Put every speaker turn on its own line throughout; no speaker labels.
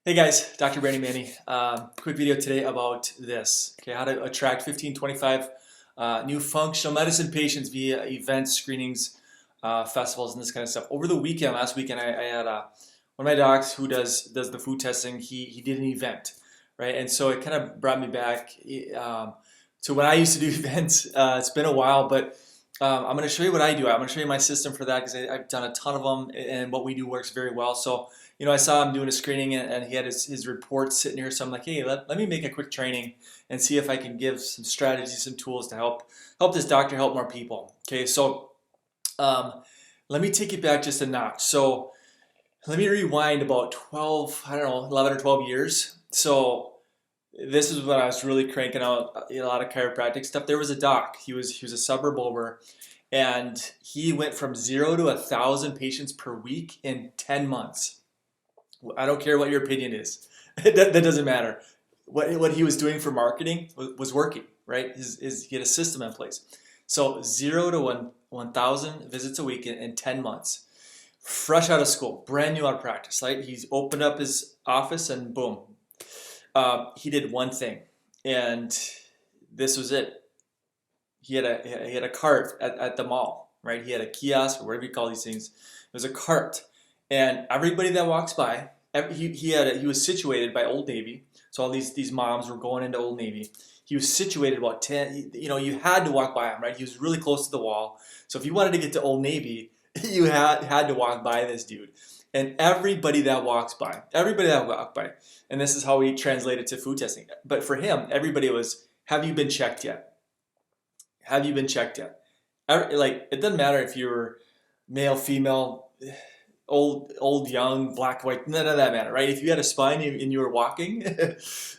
Hey guys, Dr. Brandon Manny. Quick video today about this. Okay, how to attract 15, 25 new functional medicine patients via events, screenings, festivals, and this kind of stuff. Over the weekend, last weekend, I had one of my docs who does the food testing. He did an event, right? And so it kind of brought me back to when I used to do events. It's been a while, but I'm going to show you what I do. I'm going to show you my system for that because I've done a ton of them, and what we do works very well. So I saw him doing a screening and he had his report sitting here. So I'm like, hey, let me make a quick training and see if I can give some strategies, some tools to help this doctor help more people. Okay, so let me take it back just a notch. So let me rewind about 12, I don't know, 11 or 12 years. So this is when I was really cranking out a lot of chiropractic stuff. There was a doc. He was a suburb over, and he went from 0 to 1,000 patients per week in 10 months. I don't care what your opinion is. that doesn't matter. What he was doing for marketing was working, right? He had a system in place. So 0 to 1,000 visits a week in 10 months. Fresh out of school, brand new out of practice. Right? He's opened up his office and boom. He did one thing, and this was it. He had a cart at the mall, right? He had a kiosk or whatever you call these things. It was a cart, and everybody that walks by, he was situated by Old Navy. So all these moms were going into Old Navy. He was situated about 10. You had to walk by him, right? He was really close to the wall. So if you wanted to get to Old Navy, you had to walk by this dude. And everybody that walks by, and this is how he translated to food testing. But for him, everybody was, have you been checked yet? Have you been checked yet? Like, it doesn't matter if you're male, female, old, young, black, white, none of that matter, right? If you had a spine and you were walking,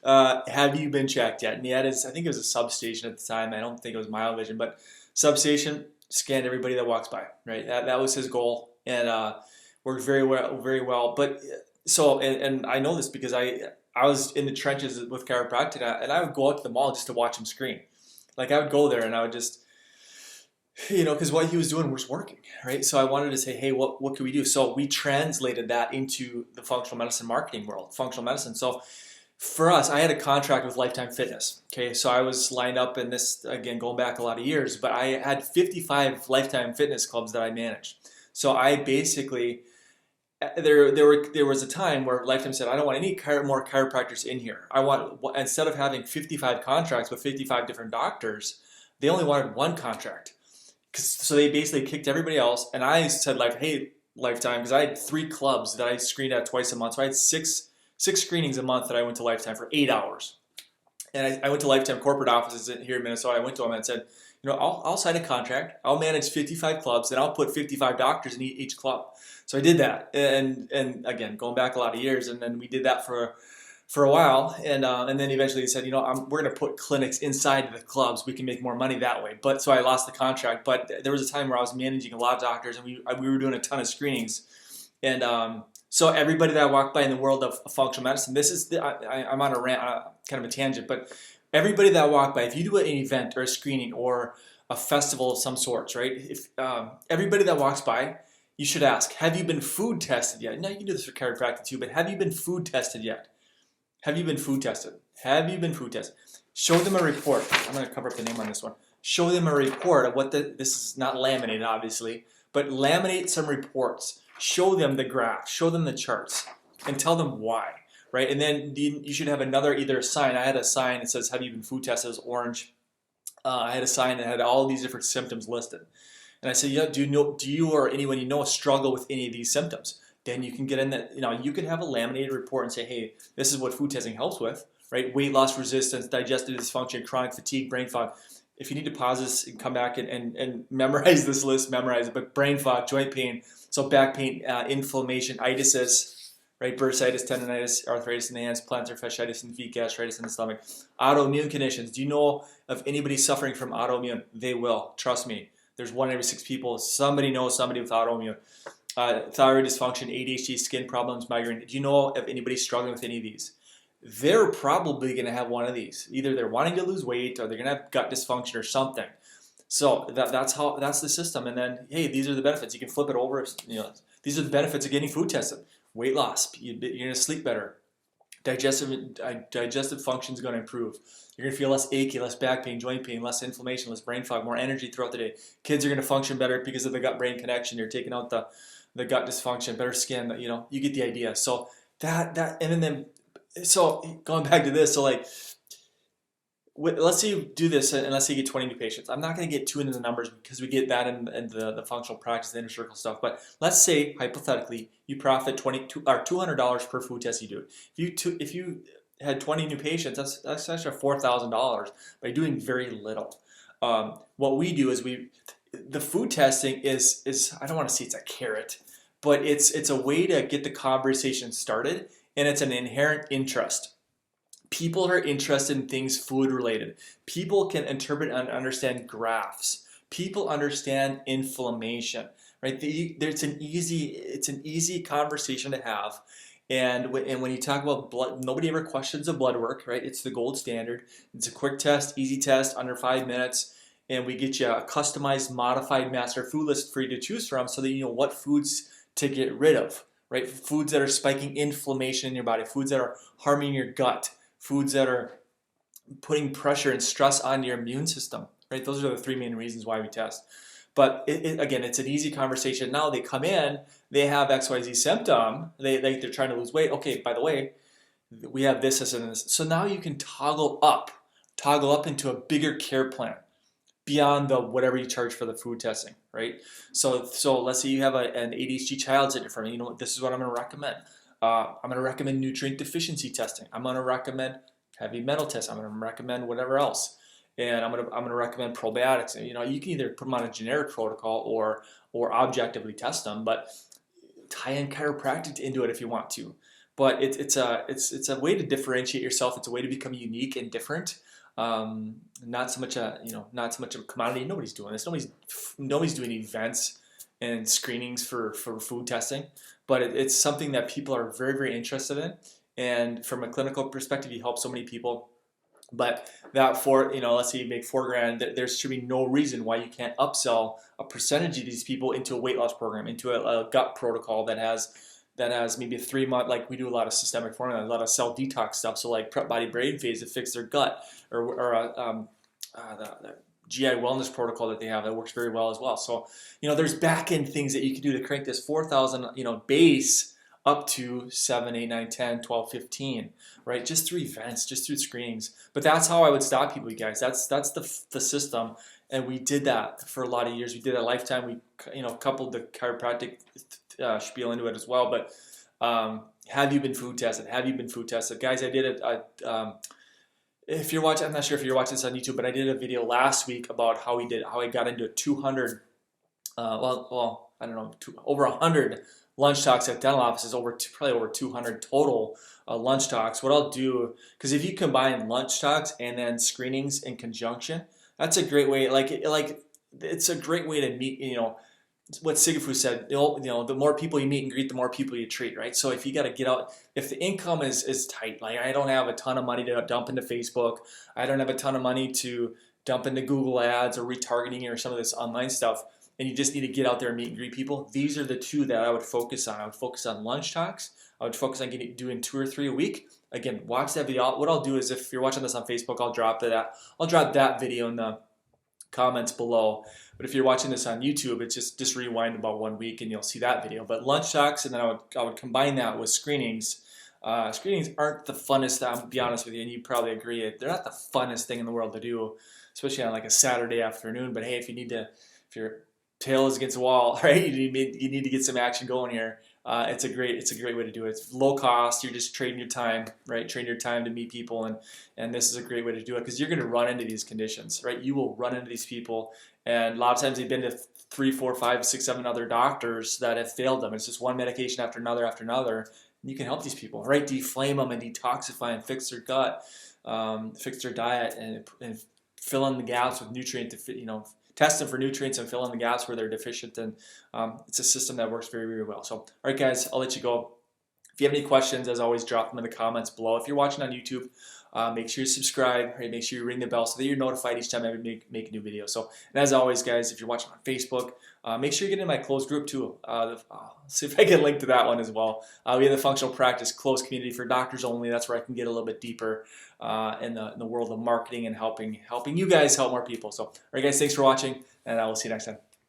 have you been checked yet? And he had I think it was a substation at the time. I don't think it was Mile Vision, but substation, scanned everybody that walks by, right? That was his goal, and worked very well. But so, and I know this because I was in the trenches with chiropractic, and I would go out to the mall just to watch him screen. Like, I would go there and I would just, because what he was doing was working, right? So I wanted to say, hey, what can we do? So we translated that into the functional medicine marketing world, functional medicine. So for us, I had a contract with Lifetime Fitness. Okay, so I was lined up in this, again, going back a lot of years, but I had 55 Lifetime Fitness clubs that I managed. So I basically, there was a time where Lifetime said, I don't want any more chiropractors in here. I want, instead of having 55 contracts with 55 different doctors, they only wanted one contract. So they basically kicked everybody else, and I said, like, hey, Lifetime, because I had 3 clubs that I screened at twice a month. So I had six screenings a month that I went to Lifetime for 8 hours. And I went to Lifetime corporate offices here in Minnesota. I went to them and said, I'll sign a contract. I'll manage 55 clubs, and I'll put 55 doctors in each club. So I did that, and again, going back a lot of years, and then we did that for a while, and then eventually he said, we're going to put clinics inside the clubs. We can make more money that way. But so I lost the contract. But there was a time where I was managing a lot of doctors, and we were doing a ton of screenings, and so everybody that I walked by in the world of functional medicine, this is I'm on a rant, kind of a tangent, but everybody that I walked by, if you do an event or a screening or a festival of some sorts, right? If everybody that walks by, you should ask, have you been food tested yet? Now, you can do this for chiropractic too, but have you been food tested yet? Have you been food tested? Have you been food tested? Show them a report. I'm going to cover up the name on this one. Show them a report of this is not laminated, obviously, but laminate some reports. Show them the graph. Show them the charts, and tell them why, right? And then you should have another either sign. I had a sign that says, have you been food tested? It was orange. I had a sign that had all these different symptoms listed. And I said, do you or anyone you know struggle with any of these symptoms? Then you can get in that, you can have a laminated report and say, hey, this is what food testing helps with, right? Weight loss resistance, digestive dysfunction, chronic fatigue, brain fog. If you need to pause this and come back and memorize this list, memorize it. But brain fog, joint pain, so back pain, inflammation, itises, right? Bursitis, tendonitis, arthritis in the hands, plantar fasciitis in the feet, gastritis in the stomach. Autoimmune conditions. Do you know of anybody suffering from autoimmune? They will. Trust me. There's 1 in every 6 people. Somebody knows somebody with autoimmune. Thyroid dysfunction, ADHD, skin problems, migraine. Do you know of anybody struggling with any of these? They're probably going to have one of these. Either they're wanting to lose weight, or they're going to have gut dysfunction or something. So that's the system. And then, hey, these are the benefits. You can flip it over. These are the benefits of getting food tested. Weight loss. You're going to sleep better. digestive function is going to improve. You're going to feel less achy, less back pain, joint pain, less inflammation, less brain fog, more energy throughout the day. Kids are going to function better because of the gut-brain connection. You're taking out the gut dysfunction, better skin. You know, you get the idea. So so going back to this, so like, let's say you do this and let's say you get 20 new patients. I'm not going to get too into the numbers because we get that in the functional practice, the inner circle stuff. But let's say hypothetically you profit $200 per food test you do. If you had 20 new patients, that's actually $4,000 by doing very little. What we do is the food testing is I don't want to say it's a carrot, but it's a way to get the conversation started, and it's an inherent interest. People are interested in things food related. People can interpret and understand graphs. People understand inflammation, right? It's an easy conversation to have. And when you talk about blood, nobody ever questions the blood work, right? It's the gold standard. It's a quick test, easy test, under 5 minutes. And we get you a customized, modified master food list for you to choose from so that you know what foods to get rid of, right? Foods that are spiking inflammation in your body, foods that are harming your gut, foods that are putting pressure and stress on your immune system, right? Those are the 3 main reasons why we test. But again, it's an easy conversation. Now they come in, they have XYZ symptom, they're trying to lose weight. Okay, by the way, we have this, and this. So now you can toggle up into a bigger care plan beyond the whatever you charge for the food testing, right? So let's say you have an ADHD child sitting in front of you. You know what? This is what I'm going to recommend. I'm going to recommend nutrient deficiency testing. I'm going to recommend heavy metal tests. I'm going to recommend whatever else, and I'm going to recommend probiotics. You know, you can either put them on a generic protocol or objectively test them, but tie in chiropractic into it if you want to. But it's a way to differentiate yourself. It's a way to become unique and different. Not so much a commodity. Nobody's doing this. Nobody's doing events and screenings for food testing. But it's something that people are very, very interested in, and from a clinical perspective, you help so many people. But let's say you make $4,000, there should be no reason why you can't upsell a percentage of these people into a weight loss program, into a gut protocol that has maybe a 3-month, like we do a lot of systemic formula, a lot of cell detox stuff. So like prep body brain phase to fix their gut, or the GI wellness protocol that they have that works very well as well. So, you know, there's back end things that you can do to crank this 4,000, base up to 7, 8, 9, 10, 12, 15, right? Just through events, just through screenings. But that's how I would stop people, you guys. That's the system. And we did that for a lot of years. We did a lifetime. We, coupled the chiropractic spiel into it as well. But have you been food tested? Have you been food tested? Guys, I did it. If you're watching, I'm not sure if you're watching this on YouTube, but I did a video last week about how I got into 200, over 100 lunch talks at dental offices, probably over 200 total lunch talks. What I'll do, because if you combine lunch talks and then screenings in conjunction, that's a great way. It's a great way to meet. What Sigafu said, the more people you meet and greet, the more people you treat, right? So if you got to get out, if the income is tight, like I don't have a ton of money to dump into Facebook, I don't have a ton of money to dump into Google ads or retargeting or some of this online stuff, and you just need to get out there and meet and greet people, these are the two that I would focus on. I would focus on lunch talks. I would focus on doing 2 or 3 a week. Again, watch that video. What I'll do is, if you're watching this on Facebook, I'll drop that video in the comments below. But if you're watching this on YouTube, it's just rewind about 1 week and you'll see that video. But lunch talks, and then I would combine that with screenings. Screenings aren't the funnest, I'll be honest with you, and you probably agree. They're not the funnest thing in the world to do, especially on like a Saturday afternoon. But hey, if your tail is against the wall, right, you need to get some action going here. It's a great way to do it. It's low cost. You're just trading your time, right? Trading your time to meet people, and this is a great way to do it, because you're going to run into these conditions, right? You will run into these people, and a lot of times they've been to 3, 4, 5, 6, 7 other doctors that have failed them. It's just one medication after another after another. And you can help these people, right? Deflame them and detoxify and fix their gut, fix their diet, and fill in the gaps with test them for nutrients and fill in the gaps where they're deficient. And it's a system that works very, very well. So, all right, guys, I'll let you go. If you have any questions, as always, drop them in the comments below. If you're watching on YouTube, make sure you subscribe, right? Make sure you ring the bell so that you're notified each time I make a new video. So, and as always, guys, if you're watching on Facebook, Make sure you get in my closed group too. See if I can link to that one as well. We have the functional practice closed community for doctors only. That's where I can get a little bit deeper in the world of marketing and helping you guys help more people. So, all right, guys, thanks for watching, and I will see you next time.